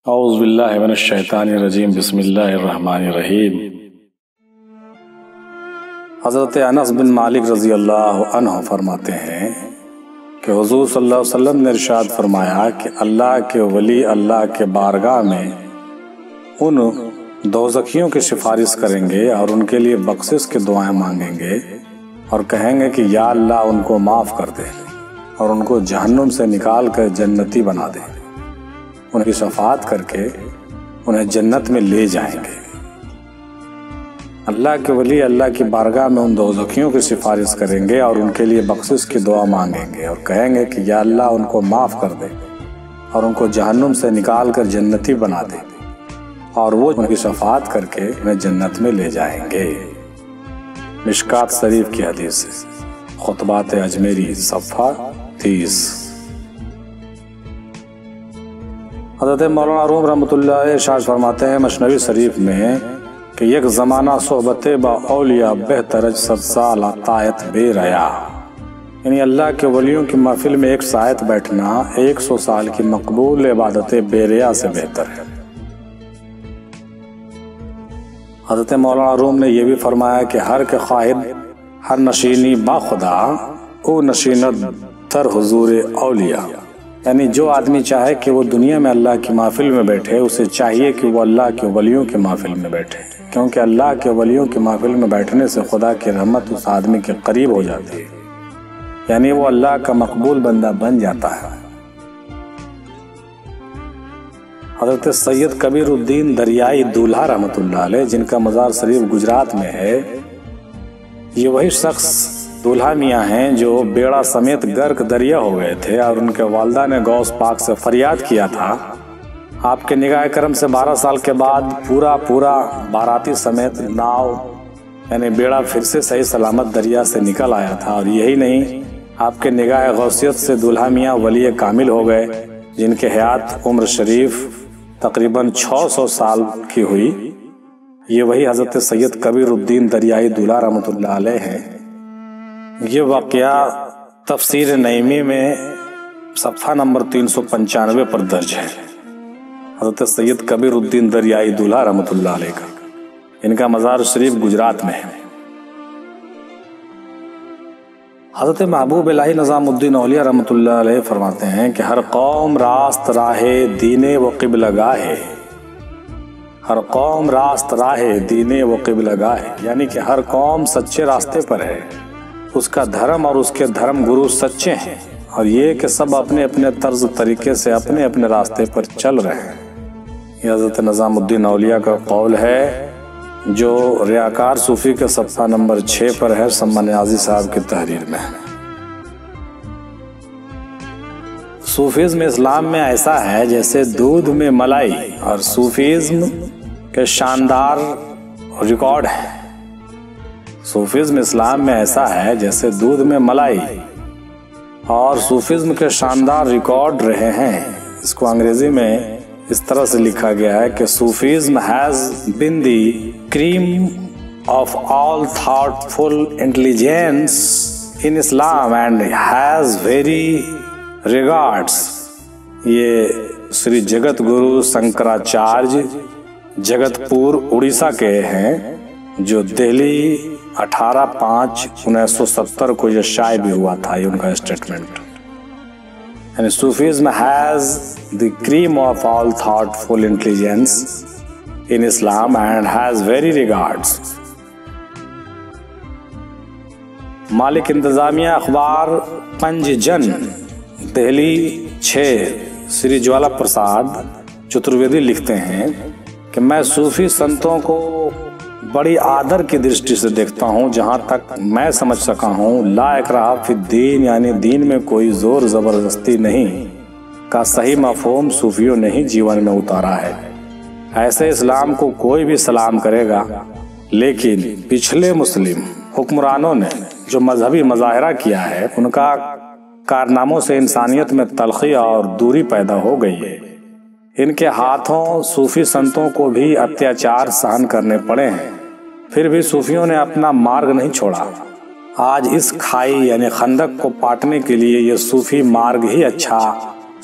اعوذ باللہ من الشیطان الرجیم بسم اللہ الرحمن الرحیم۔ حضرت انس بن مالک رضی اللہ عنہ فرماتے ہیں کہ حضور صلی اللہ علیہ وسلم نے ارشاد فرمایا کہ اللہ کے ولی اللہ کے بارگاہ میں ان دوزخیوں کی سفارش کریں گے اور ان کے لیے بخشش کی دعائیں مانگیں گے اور کہیں گے کہ یا اللہ ان کو معاف کر دے اور ان کو جہنم سے نکال کر جنتی بنا دے، ان کی شفاعت کر کے انہیں جنت میں لے جائیں گے۔ اللہ کے ولی اللہ کی بارگاہ میں ان دوزخیوں کی سفارش کریں گے اور ان کے لیے بخشش کی دعا مانگیں گے اور کہیں گے کہ یا اللہ ان کو معاف کر دے اور ان کو جہنم سے نکال کر جنتی بنا دے، اور وہ ان کی شفاعت کر کے انہیں جنت میں لے جائیں گے۔ مشکات شریف کی حدیث ہے، خطبات اجمیری صفحہ 30۔ حضرت مولانا روم رحمۃ اللہ علیہ ارشاد فرماتے ہیں مثنوی شریف میں کہ یک زمانہ صحبت با اولیاء بہترج 100 سال طاعت بے ریا، یعنی اللہ کے ولیوں کی محفل میں ایک ساعت بیٹھنا 100 سال کی مقبول عبادت بے ریا سے بہتر ہے۔ حضرت مولانا روم نے یہ بھی فرمایا کہ ہر کے خواہد ہر نشینی با خدا او نشینت تر حضور اولیاء، یعنی جو آدمی چاہے کہ وہ دنیا میں اللہ کی محفل میں بیٹھے، اسے چاہیے کہ وہ اللہ کے ولیوں کی محفل میں بیٹھے، کیونکہ اللہ کے ولیوں کی محفل میں بیٹھنے سے خدا کی رحمت اس آدمی کے قریب ہو جاتی ہے، یعنی وہ اللہ کا مقبول بندہ بن جاتا ہے۔ حضرت سید کبیر الدین دریائی دولہا رحمۃ اللہ علیہ، جن کا مزار شریف گجرات میں ہے، یہ وہی شخص دولہا میاں ہیں جو بیڑا سمیت غرق دریا ہو گئے تھے اور ان کے والدہ نے غوث پاک سے فریاد کیا تھا۔ آپ کے نگاہ کرم سے 12 سال کے بعد پورا باراتی سمیت ناؤ یعنی بیڑا پھر سے صحیح سلامت دریا سے نکل آیا تھا، اور یہی نہیں، آپ کے نگاہ غوثیت سے دولہا میاں ولی کامل ہو گئے، جن کے حیات عمر شریف تقریباً 600 سال کی ہوئی۔ یہ وہی حضرت سید کبیر الدین دریائی دولہا رحمۃ اللہ علیہ ہیں۔ یہ واقعہ تفسیر نعیمی میں صفحہ نمبر 395 پر درج ہے۔ حضرت سید کبیر الدین دریائی دولہا رحمۃ اللہ علیہ کا، ان کا مزار شریف گجرات میں ہے۔ حضرت محبوب الہی نظام الدین اولیاء رحمۃ اللہ علیہ فرماتے ہیں کہ ہر قوم راست راہ دین و قبلہ گاہ ہے، ہر قوم راست راہ دین و قبلہ گاہ ہے، یعنی کہ ہر قوم سچے راستے پر ہے، اس کا دھرم اور اس کے دھرم گرو سچے ہیں، اور یہ کہ سب اپنے اپنے طرز طریقے سے اپنے اپنے راستے پر چل رہے ہیں۔ یہ حضرت نظام الدین اولیاء کا قول ہے جو ریاکار صوفی کے صفحہ نمبر 6 پر ہے، سمن نیازی صاحب کی تحریر میں۔ صوفیزم اسلام میں ایسا ہے جیسے دودھ میں ملائی، اور صوفیزم کے شاندار ریکارڈ ہے۔ صوفیزم اسلام میں ایسا ہے جیسے دودھ میں ملائی، اور صوفیزم کے شاندار ریکارڈ رہے ہیں۔ اس کو انگریزی میں اس طرح سے لکھا گیا ہے کہ Sufism has been the cream of all thoughtful intelligence in Islam and has very regards۔ یہ سری جگت گرو شنکراچاریہ جگت پور اڑیسہ کے ہیں، جو دہلی 18/5/1970 کو یہ شائع بھی ہوا تھا، یہ ان کا اسٹیٹمنٹ۔ یعنی Sufism has the cream of all thoughtful intelligence in Islam and has very regards۔ مالک انتظامیہ اخبار پنج جن دہلی 6 سری جوالا پرساد چترویدی لکھتے ہیں کہ میں صوفی سنتوں کو بڑی آدر کی درشٹی سے دیکھتا ہوں، جہاں تک میں سمجھ سکا ہوں لا اکراہ فی الدین، یعنی دین میں کوئی زور زبردستی نہیں کا صحیح مفہوم صوفیوں نے ہی جیون میں اتارا ہے۔ ایسے اسلام کو کوئی بھی سلام کرے گا، لیکن پچھلے مسلم حکمرانوں نے جو مذہبی مظاہرہ کیا ہے، ان کا کارناموں سے انسانیت میں تلخی اور دوری پیدا ہو گئی ہے۔ ان کے ہاتھوں صوفی سنتوں کو بھی اتیاچار سہن کرنے پڑے ہیں، پھر بھی صوفیوں نے اپنا مارگ نہیں چھوڑا۔ آج اس کھائی یعنی خندق کو پاٹنے کے لیے یہ صوفی مارگ ہی اچھا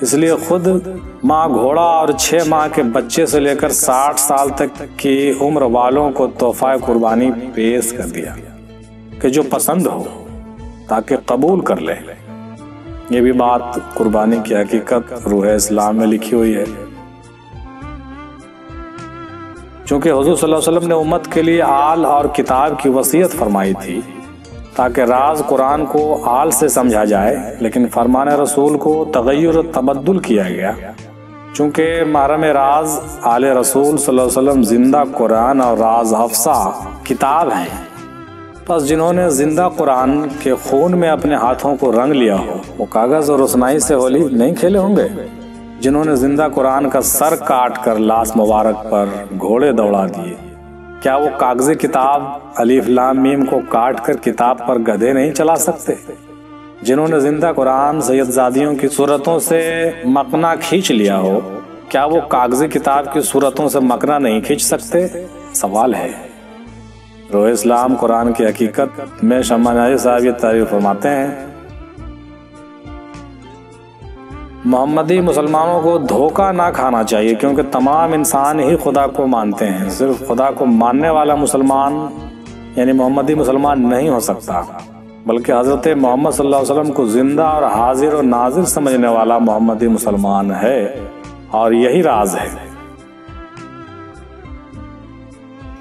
اس لیے خود ماں گھوڑا اور 6 ماہ کے بچے سے لے کر 60 سال تک کی عمر والوں کو تحفہ قربانی پیش کر دیا کہ جو پسند ہو تاکہ قبول کر لے۔ یہ بھی بات قربانی کی حقیقت روح اسلام میں لکھی ہوئی ہے۔ چونکہ حضور صلی اللہ علیہ وسلم نے امت کے لیے آل اور کتاب کی وصیت فرمائی تھی تاکہ راز قرآن کو آل سے سمجھا جائے، لیکن فرمان رسول کو تغیر و تبدل کیا گیا چونکہ محرم راز آل رسول صلی اللہ علیہ وسلم زندہ قرآن اور راز افزا کتاب ہیں۔ پس جنہوں نے زندہ قرآن کے خون میں اپنے ہاتھوں کو رنگ لیا ہو وہ کاغذ اور روشنائی سے ہولی نہیں کھیلے ہوں گے۔ جنہوں نے زندہ قرآن کا سر کاٹ کر لاس مبارک پر گھوڑے دوڑا دیے، کیا وہ کاغذی کتاب الف لام میم کو کاٹ کر کتاب پر گدھے نہیں چلا سکتے؟ جنہوں نے زندہ قرآن سید زادیوں کی صورتوں سے مقنا کھینچ لیا ہو، کیا وہ کاغذی کتاب کی صورتوں سے مقنا نہیں کھینچ سکتے؟ سوال ہے۔ روح اسلام قرآن کی حقیقت میں شمع ناظر صاحب یہ تعریف فرماتے ہیں، محمدی مسلمانوں کو دھوکہ نہ کھانا چاہیے کیونکہ تمام انسان ہی خدا کو مانتے ہیں۔ صرف خدا کو ماننے والا مسلمان یعنی محمدی مسلمان نہیں ہو سکتا، بلکہ حضرت محمد صلی اللہ علیہ وسلم کو زندہ اور حاضر و ناظر سمجھنے والا محمدی مسلمان ہے، اور یہی راز ہے۔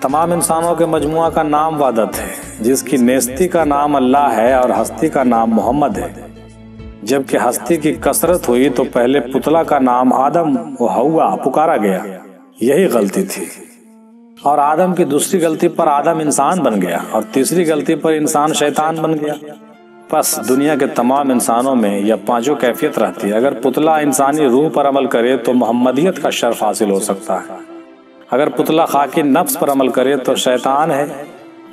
تمام انسانوں کے مجموعہ کا نام وحدت ہے، جس کی نیستی کا نام اللہ ہے اور ہستی کا نام محمد ہے۔ جبکہ ہستی کی کثرت ہوئی تو پہلے پتلا کا نام آدم و حوا پکارا گیا، یہی غلطی تھی، اور آدم کی دوسری غلطی پر آدم انسان بن گیا اور تیسری غلطی پر انسان شیطان بن گیا۔ پس دنیا کے تمام انسانوں میں یہ پانچوں کیفیت رہتی ہے۔ اگر پتلا انسانی روح پر عمل کرے تو محمدیت کا شرف حاصل ہو سکتا ہے، اگر پتلا خاکی نفس پر عمل کرے تو شیطان ہے۔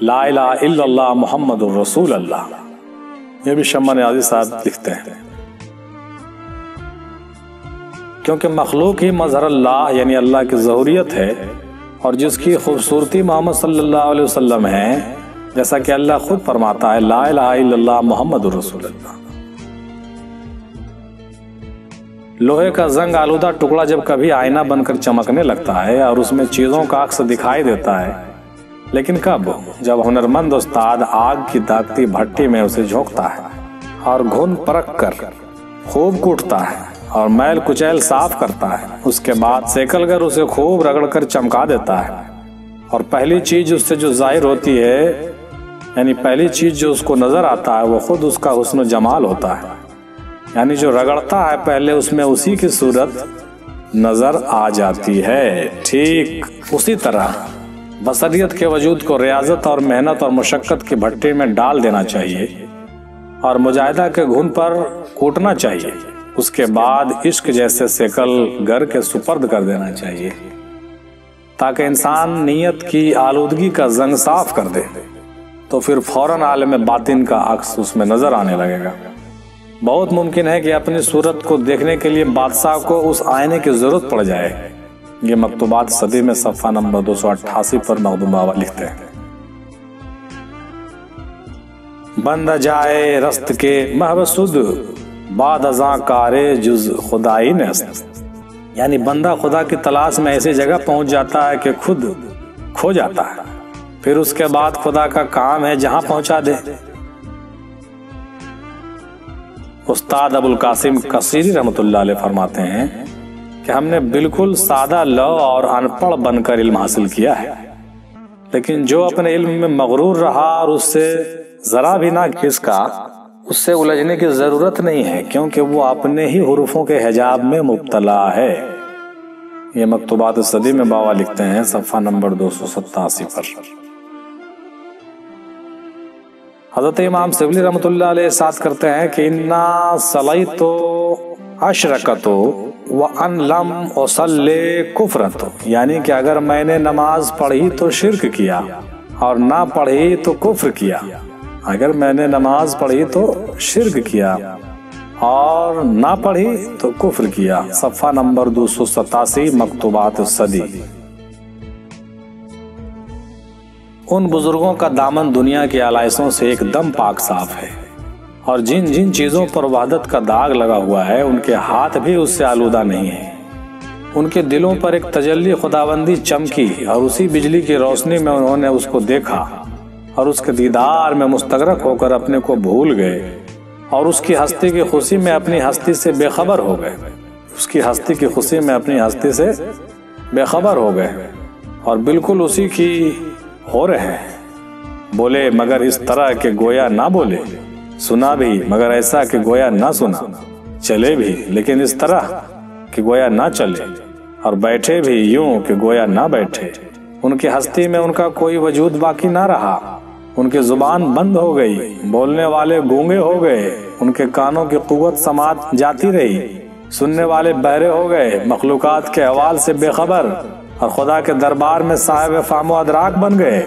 لا الہ الا اللہ محمد الرسول اللہ، یہ بھی شمع نیازی صاحب لکھتے ہیں۔ کیونکہ مخلوق ہی مظہر اللہ یعنی اللہ کی ظہوریت ہے، اور جس کی خوبصورتی محمد صلی اللہ علیہ وسلم ہے، جیسا کہ اللہ خود فرماتا ہے لا الہ الا اللہ محمد الرسول اللہ۔ لوہے کا زنگ آلودہ ٹکڑا جب کبھی آئینہ بن کر چمکنے لگتا ہے اور اس میں چیزوں کا عکس دکھائی دیتا ہے، لیکن کب؟ جب ہنرمند استاد آگ کی داغتی بھٹی میں اسے جھونکتا ہے اور گھن پرکھ کر خوب کوٹتا ہے اور میل کچیل صاف کرتا ہے، اس کے بعد سیکل کر اسے خوب رگڑ کر چمکا دیتا ہے، اور پہلی چیز اس سے جو ظاہر ہوتی ہے یعنی پہلی چیز جو اس کو نظر آتا ہے وہ خود اس کا حسن و جمال ہوتا ہے، یعنی جو رگڑتا ہے پہلے اس میں اسی کی صورت نظر آ جاتی ہے۔ ٹھیک اسی طرح بصریت کے وجود کو ریاضت اور محنت اور مشقت کی بھٹی میں ڈال دینا چاہیے اور مجاہدہ کے گھن پر کوٹنا چاہیے، اس کے بعد عشق جیسے سیکل گر کے سپرد کر دینا چاہیے تاکہ انسان نیت کی آلودگی کا زنگ صاف کر دے، تو پھر فوراً عالم باطن کا عکس اس میں نظر آنے لگے گا۔ بہت ممکن ہے کہ اپنی صورت کو دیکھنے کے لیے بادشاہ کو اس آئینے کی ضرورت پڑ جائے۔ یہ مکتوبات صدی میں صفحہ نمبر 288 پر مخدوم بابا لکھتے ہیں، بندہ جائے رست کے محبسد بعد ازاں کارے جز خدائی نست، یعنی بندہ خدا کی تلاش میں ایسی جگہ پہنچ جاتا ہے کہ خود کھو جاتا ہے، پھر اس کے بعد خدا کا کام ہے جہاں پہنچا دے۔ استاد ابوالقاسم قصیری رحمۃ اللہ علیہ فرماتے ہیں کہ ہم نے بالکل سادہ لو اور ان پڑھ بن کر علم حاصل کیا ہے، لیکن جو اپنے علم میں مغرور رہا اور اس سے ذرا بھی نہ کھسکا، اس سے الجھنے کی ضرورت نہیں ہے کیونکہ وہ اپنے ہی حروفوں کے حجاب میں مبتلا ہے۔ یہ مکتوبات صدی میں بابا لکھتے ہیں صفحہ نمبر 287 پر۔ حضرت امام سبلی رحمۃ اللہ علیہ ارشاد کرتے ہیں کہ انا صلیتو اشرکتو وان لم اصلی کفرتو، یعنی کہ اگر میں نے نماز پڑھی تو شرک کیا اور نہ پڑھی تو کفر کیا، اگر میں نے نماز پڑھی تو شرک کیا اور نہ پڑھی تو کفر کیا۔ صفحہ نمبر 287 مکتوبات الصدی۔ ان بزرگوں کا دامن دنیا کی آلائشوں سے ایک دم پاک صاف ہے اور جن جن چیزوں پر وحدت کا داغ لگا ہوا ہے ان کے ہاتھ بھی اس سے آلودہ نہیں ہیں۔ ان کے دلوں پر ایک تجلی خداوندی چمکی اور اسی بجلی کی روشنی میں انہوں نے اس کو دیکھا اور اس کے دیدار میں مستغرق ہو کر اپنے کو بھول گئے اور اس کی ہستی کی خوشی میں اپنی ہستی سے بے خبر ہو گئے۔ اس کی ہستی کی خوشی میں اپنی ہستی سے بے خبر ہو گئے اور بالکل اسی کی ہو رہے ہیں۔ بولے مگر اس طرح کہ گویا نہ بولے، سنا بھی مگر ایسا کہ گویا نہ سنا، چلے بھی لیکن اس طرح کہ گویا نہ چلے، اور بیٹھے بھی یوں کہ گویا نہ بیٹھے۔ ان کی ہستی میں ان کا کوئی وجود باقی نہ رہا، ان کی زبان بند ہو گئی، بولنے والے گونگے ہو گئے، ان کے کانوں کی قوت سماعت جاتی رہی، سننے والے بہرے ہو گئے، مخلوقات کے احوال سے بے خبر اور خدا کے دربار میں صاحب فہم و ادراک بن گئے،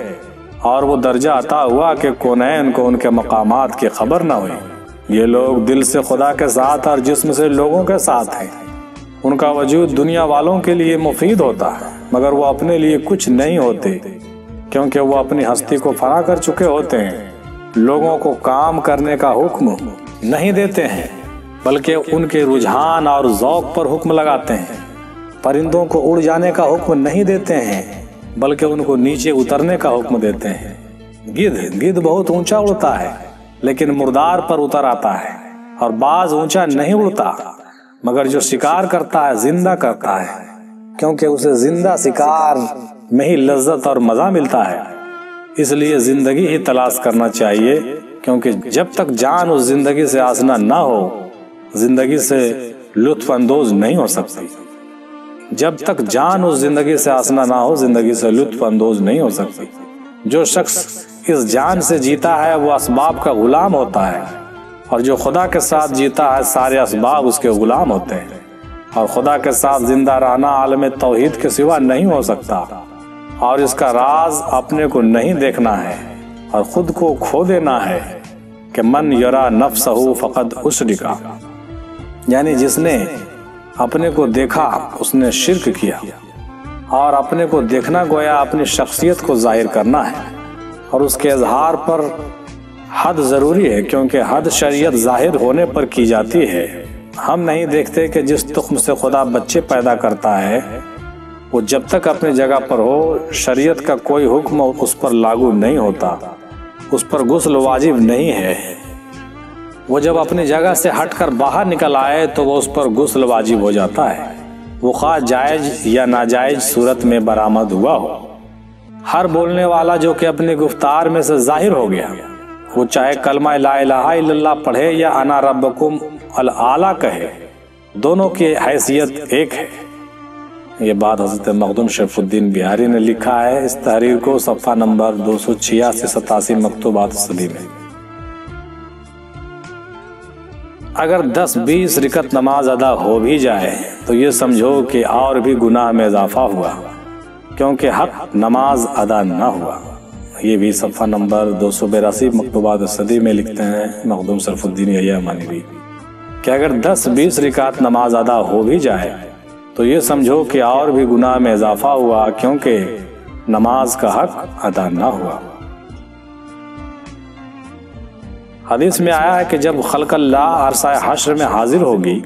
اور وہ درجہ عطا ہوا کہ کونین کو ان کے مقامات کی خبر نہ ہوئی۔ یہ لوگ دل سے خدا کے ساتھ اور جسم سے لوگوں کے ساتھ ہیں۔ ان کا وجود دنیا والوں کے لیے مفید ہوتا ہے مگر وہ اپنے لیے کچھ نہیں ہوتے، کیونکہ وہ اپنی ہستی کو فنا کر چکے ہوتے ہیں۔ لوگوں کو کام کرنے کا حکم نہیں دیتے ہیں بلکہ ان کے رجحان اور ذوق پر حکم لگاتے ہیں۔ پرندوں کو اڑ جانے کا حکم نہیں دیتے ہیں بلکہ ان کو نیچے اترنے کا حکم دیتے ہیں۔ گدھ بہت اونچا اڑتا ہے لیکن مردار پر اتر آتا ہے، اور باز اونچا نہیں اڑتا مگر جو شکار کرتا ہے زندہ کرتا ہے، کیونکہ اسے زندہ شکار میں ہی لذت اور مزہ ملتا ہے۔ اس لیے زندگی ہی تلاش کرنا چاہیے، کیونکہ جب تک جان اس زندگی سے آسنا نہ ہو زندگی سے لطف اندوز نہیں ہو سکتی۔ جب تک جان اس زندگی سے آسنا نہ ہو زندگی سے لطف اندوز نہیں ہو سکتی۔ جو شخص اس جان سے جیتا ہے وہ اسباب کا غلام ہوتا ہے، اور جو خدا کے ساتھ جیتا ہے سارے اسباب اس کے غلام ہوتے ہیں، اور خدا کے ساتھ زندہ رہنا عالم توحید کے سوا نہیں ہو سکتا، اور اس کا راز اپنے کو نہیں دیکھنا ہے اور خود کو کھو دینا ہے کہ من یرا نفسہ فقد اشرکا، یعنی جس نے اپنے کو دیکھا اس نے شرک کیا، اور اپنے کو دیکھنا گویا اپنی شخصیت کو ظاہر کرنا ہے، اور اس کے اظہار پر حد ضروری ہے، کیونکہ حد شریعت ظاہر ہونے پر کی جاتی ہے۔ ہم نہیں دیکھتے کہ جس تخم سے خدا بچے پیدا کرتا ہے وہ جب تک اپنی جگہ پر ہو شریعت کا کوئی حکم اس پر لاگو نہیں ہوتا، اس پر غسل واجب نہیں ہے۔ وہ جب اپنی جگہ سے ہٹ کر باہر نکل آئے تو وہ اس پر غسل واجب ہو جاتا ہے، وہ خواہ جائز یا ناجائز صورت میں برآمد ہوا ہو۔ ہر بولنے والا جو کہ اپنی گفتار میں سے ظاہر ہو گیا، وہ چاہے کلمہ لا الہ الا اللہ پڑھے یا انا ربکم الاعلی کہے، دونوں کی حیثیت ایک ہے۔ یہ بات حضرت مخدوم شریف الدین بہاری نے لکھا ہے اس تحریر کو صفحہ نمبر 286-87 مکتوبات صدی میں۔ اگر 10-20 رکعت نماز ادا ہو بھی جائے تو یہ سمجھو کہ اور بھی گناہ میں اضافہ ہوا، کیونکہ حق نماز ادا نہ ہوا۔ یہ بھی صفحہ نمبر 282 مکتوبات صدی میں لکھتے ہیں مخدوم شریف الدین یحییٰ مانوی کہ اگر 10-20 رکعت نماز ادا ہو بھی جائے تو یہ سمجھو کہ اور بھی گناہ میں اضافہ ہوا، کیونکہ نماز کا حق ادا نہ ہوا۔ حدیث میں آیا ہے کہ جب خلق اللہ عرصہ حشر میں حاضر ہوگی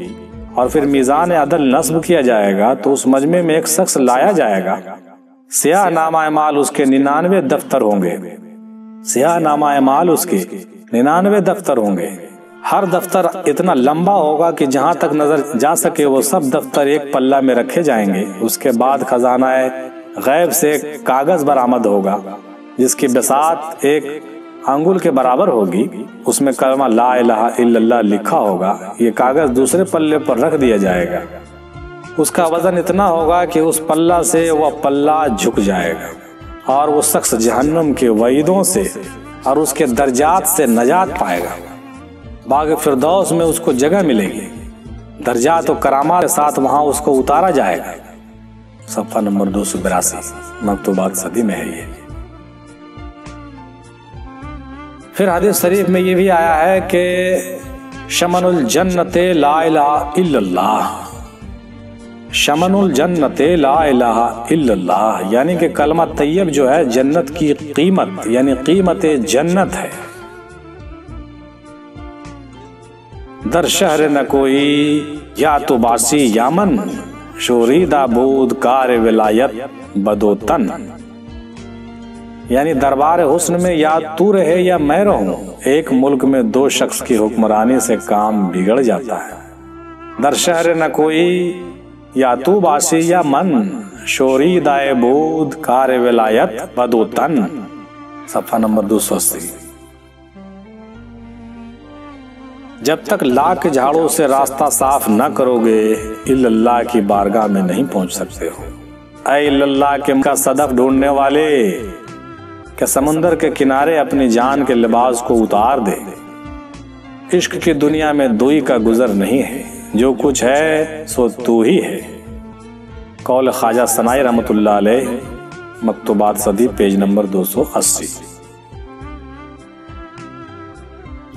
اور پھر میزان عدل نصب کیا جائے گا تو اس مجمع میں ایک شخص لایا جائے گا، سیاہ نامہ اعمال اس کے 99 دفتر ہوں گے، سیاہ نامہ اعمال اس کے 99 دفتر ہوں گے۔ ہر دفتر اتنا لمبا ہوگا کہ جہاں تک نظر جا سکے وہ سب دفتر ایک پلہ میں رکھے جائیں گے۔ اس کے بعد خزانہ غیب سے ایک کاغذ برآمد ہوگا جس کی بساط ایک انگل کے برابر ہوگی، اس میں کلمہ لا الہ الا اللہ لکھا ہوگا۔ یہ کاغذ دوسرے پلے پر رکھ دیا جائے گا، اس کا وزن اتنا ہوگا کہ اس پلہ سے وہ پلہ جھک جائے گا، اور وہ شخص جہنم کے وعیدوں سے اور اس کے درجات سے نجات پائے گا۔ باغ فردوس میں اس کو جگہ ملے گی، درجات و کرامات کے ساتھ وہاں اس کو اتارا جائے گا۔ صفحہ نمبر 282 مکتوبات صدی میں ہے یہ۔ پھر حدیث شریف میں یہ بھی آیا ہے کہ شمن الجنت لا الہ الا اللہ، شمن الجنت لا الہ الا اللہ، یعنی کہ کلمہ طیب جو ہے جنت کی قیمت، یعنی قیمت جنت ہے۔ در شہر نہ کوئی یا تو باسی یامن شوریدہ بود کار ولایت بدو تن، یعنی دربار حسن میں یا تو رہے یا میں رہوں، ایک ملک میں دو شخص کی حکمرانی سے کام بگڑ جاتا ہے۔ در شہر نہ کوئی یا تو باسی یا من شوریدہ بود کار ولایت بدو تن، صفحہ نمبر 280۔ جب تک لاکھ جھاڑوں سے راستہ صاف نہ کرو گے الا اللہ کی بارگاہ میں نہیں پہنچ سکتے ہو۔ اے الا اللہ کے کا صدف ڈھونڈنے والے، کہ سمندر کے کنارے اپنی جان کے لباس کو اتار دے۔ عشق کی دنیا میں دوئی کا گزر نہیں ہے، جو کچھ ہے سو تو ہی ہے۔ قول خواجہ سنائی رحمۃ اللہ علیہ، مکتوبات صدی، پیج نمبر 280۔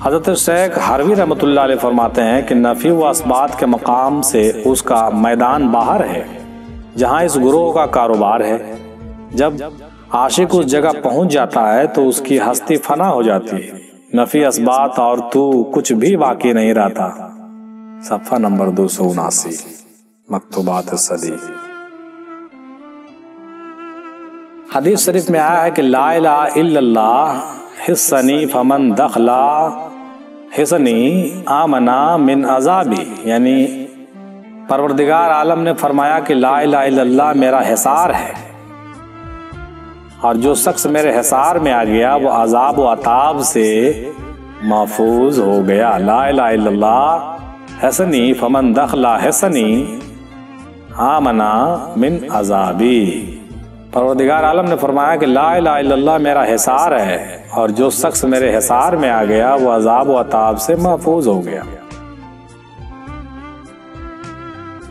حضرت شیخ ہروی رحمۃ اللہ علیہ فرماتے ہیں کہ نفی و اثبات کے مقام سے اس کا میدان باہر ہے جہاں اس گروہ کا کاروبار ہے۔ جب عاشق اس جگہ پہنچ جاتا ہے تو اس کی ہستی فنا ہو جاتی ہے، نفی اثبات اور تو کچھ بھی باقی نہیں رہتا۔ صفحہ نمبر 279، مکتوبات صدی۔ حدیث شریف میں آیا ہے کہ لا الہ الا اللہ حصنی فمن دخلا حصنی آمنا من عذابی، یعنی پروردگار عالم نے فرمایا کہ لا الہ الا اللہ میرا حصار ہے، اور جو شخص میرے حصار میں آ گیا وہ عذاب و عطاب سے محفوظ ہو گیا۔ لا الہ الا اللہ حصنی فمن دخلا حصنی آمنا من عذابی۔ پروردگار عالم نے فرمایا کہ لا الہ الا اللہ میرا حصار ہے، اور جو شخص میرے حصار میں آ گیا وہ عذاب و عطاب سے محفوظ ہو گیا۔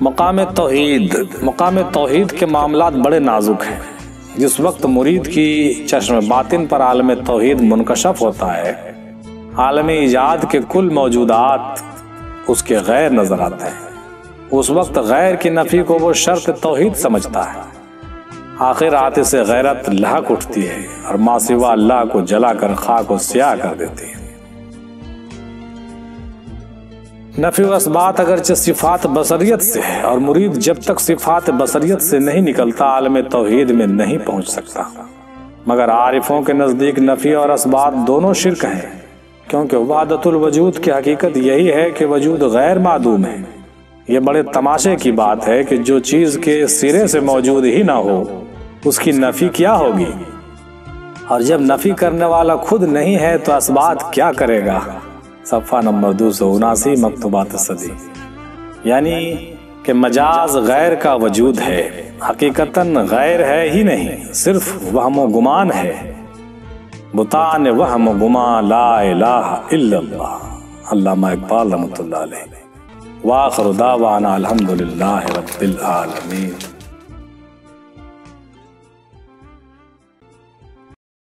مقام توحید کے معاملات بڑے نازک ہیں۔ جس وقت مرید کی چشم باطن پر عالم توحید منکشف ہوتا ہے، عالم ایجاد کے کل موجودات اس کے غیر نظر آتے ہیں۔ اس وقت غیر کی نفی کو وہ شرط توحید سمجھتا ہے۔ آخر آتش سے غیرت لہک اٹھتی ہے اور ما سوا اللہ کو جلا کر خاک و سیاہ کر دیتی ہے۔ نفی و اثبات اگرچہ صفات بصریت سے ہے، اور مرید جب تک صفات بصریت سے نہیں نکلتا عالم توحید میں نہیں پہنچ سکتا، مگر عارفوں کے نزدیک نفی اور اثبات دونوں شرک ہیں، کیونکہ وحدت الوجود کی حقیقت یہی ہے کہ وجود غیر معدوم ہے۔ یہ بڑے تماشے کی بات ہے کہ جو چیز کے سرے سے موجود ہی نہ ہو اس کی نفی کیا ہوگی، اور جب نفی کرنے والا خود نہیں ہے تو اثبات کیا کرے گا۔ صفحہ نمبر 279، مکتوبات صدی۔ یعنی کہ مجاز غیر کا وجود ہے، حقیقتاً غیر ہے ہی نہیں، صرف وہم و گمان ہے۔ بطان وہم و گمان لا الہ الا اللہ، علامہ اقبال رحمۃ اللہ علیہ۔ وآخر دعوانا الحمدللہ رب العالمین۔